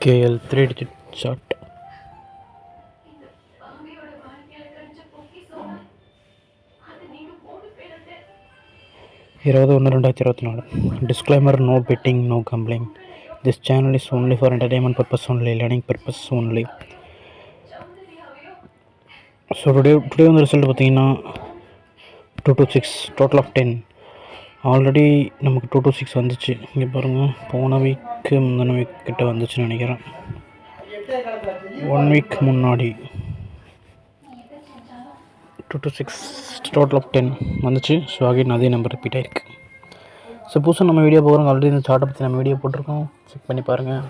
KL 3-digit chart. Disclaimer: no betting, no gambling. This channel is only for entertainment purpose only, learning purpose only. So today on the result பார்த்தீங்கன்னா 226 total of 10. Already நமக்கு 226 வந்துச்சு. இங்கே பாருங்கள், போன week முந்தின week கிட்ட வந்துச்சுன்னு நினைக்கிறேன். 1 வீக் முன்னாடி 226 total of 10 வந்துச்சு. ஸோ அகைன் அதே நம்பர் ரிப்பீட் ஆகிருக்கு. ஸோ புதுசாக நம்ம வீடியோ போகிறோம். ஆல்ரெடி இந்த சார்ட்டை பற்றி நம்ம வீடியோ போட்டிருக்கோம், செக் பண்ணி பாருங்கள்.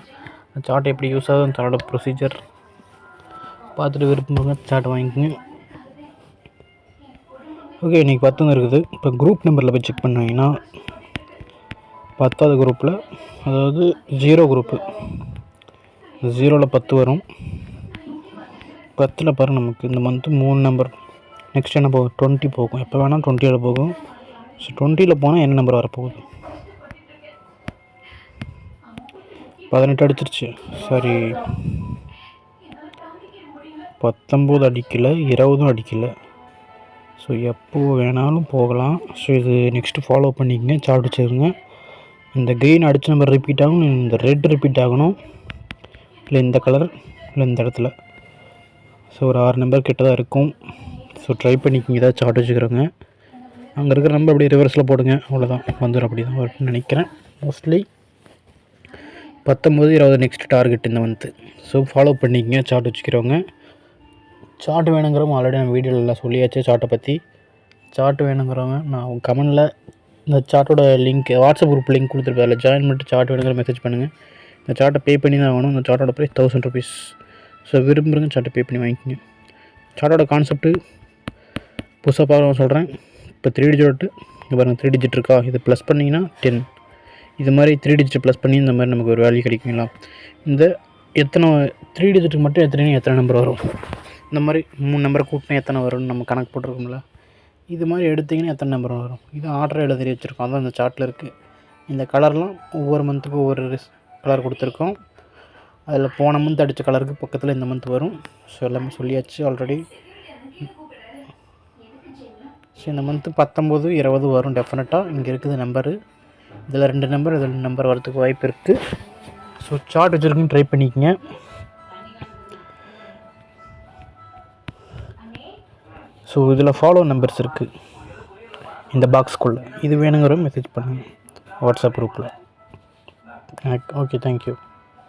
அந்த சார்ட் எப்படி யூஸ் ஆகுது, அந்த சார்ட்டோட ப்ரொசீஜர் பார்த்துட்டு விருப்பங்க சார்ட் வாங்கிக்கோங்க. ஓகே, இன்றைக்கி 10 இருக்குது. இப்போ குரூப் நம்பரில் போய் செக் பண்ணிங்கன்னா 10வது குரூப்பில், அதாவது 0 குரூப்பு, 0ல் 10 வரும். 10ல் பாருங்கள், நமக்கு இந்த மந்த்து 3 நம்பர். நெக்ஸ்ட் என்ன போகும், 20 போகும். எப்போ வேணால் 20ல் போகும். ஸோ 20ல் போனால் என்ன நம்பர் வரப்போகுது, 18 அடிச்சிருச்சு. சரி, 19 அடிக்கலை, 20 அடிக்கலை. ஸோ எப்போ வேணாலும் போகலாம். ஸோ இது நெக்ஸ்ட்டு ஃபாலோ பண்ணிக்கங்க, சார்ட் வச்சுருங்க. இந்த க்ரீன் அடித்த நம்பர் ரிப்பீட் ஆகணும், இந்த ரெட் ரிப்பீட் ஆகணும், இல்லை இந்த கலர், இல்லை இந்த இடத்துல. ஸோ ஒரு 6 நம்பர் கிட்ட தான் இருக்கும். ஸோ ட்ரை பண்ணிக்கிங்க. ஏதாவது சார்ட் வச்சுக்கிறோங்க, அங்கே இருக்கிற நம்பர் அப்படியே ரிவர்ஸில் போடுங்க, அவ்வளோதான் வந்துடும். அப்படி தான் வரும்னு நினைக்கிறேன். மோஸ்ட்லி 19, 20 நெக்ஸ்ட் டார்கெட் இந்த மந்த்து. ஸோ ஃபாலோ பண்ணிக்கங்க, சார்ட் வச்சுக்கிறவங்க. சார்ட் வேணுங்கிறவங்க ஆல்ரெடி நான் வீடியோவில் எல்லாம் சொல்லியாச்சு. சார்ட்டை பற்றி சார்ட் வேணுங்கிறவங்க நான் கமெண்டில் இந்த சார்ட்டோட லிங்க், வாட்ஸ்அப் குரூப் லிங்க் கொடுத்துருப்பேன், அதில் ஜாயின் பண்ணிட்டு சார்ட் வேணுங்கிற மெசேஜ் பண்ணுங்கள். இந்த சார்ட்டை பே பண்ணி தான் வேணும். இந்த சார்ட்டோட ப்ரைஸ் 1000 rupees. ஸோ விரும்புகிறங்க சார்ட்டை பே பண்ணி வாங்கிக்கோங்க. சார்ட்டோட கான்செப்ட்டு புதுசாக பார்க்க சொல்கிறேன். இப்போ 3 டிஜிட் இங்கே பாருங்கள், 3 டிஜிட் இருக்கா, இது ப்ளஸ் பண்ணிங்கன்னா 10. இது மாதிரி 3 டிஜிட் ப்ளஸ் பண்ணி இந்த மாதிரி நமக்கு ஒரு வேல்யூ கிடைக்குங்களா. இந்த எத்தனை 3 டிஜிட்டுக்கு மட்டும் எத்தனை நம்பர் வரும், இந்த மாதிரி 3 நம்பரை கூட்டினா எத்தனை வரும்னு நம்ம கணக்கு போட்டிருக்கோம்ல. இது மாதிரி எடுத்திங்கன்னா எத்தனை நம்பர் வரும், இது ஆர்டர் எழுதி வச்சுருக்கோம். அதான் இந்த சார்ட்டில் இருக்குது. இந்த கலர்லாம் ஒவ்வொரு மந்த்துக்கும் ஒவ்வொரு கலர் கொடுத்துருக்கோம். அதில் போன மந்த் அடித்த கலருக்கு பக்கத்தில் இந்த மந்த் வரும். ஸோ எல்லாமே சொல்லியாச்சு ஆல்ரெடி. ஸோ இந்த மந்த்து 19, 20 வரும் டெஃபினட்டாக. இங்கே இருக்குது நம்பரு, இதில் 2 நம்பர், இதில் 2 நம்பர் வரதுக்கு வாய்ப்பு இருக்குது. ஸோ சார்ட் வச்சுருக்குன்னு ட்ரை பண்ணிக்கங்க. ஸோ இதில் ஃபாலோ நம்பர்ஸ் இருக்குது இந்த பாக்ஸ்க்குள்ளே. இது வேணுங்கிற மெசேஜ் பண்ணுங்கள் வாட்ஸ்அப் குரூப்பில். Okay, thank you.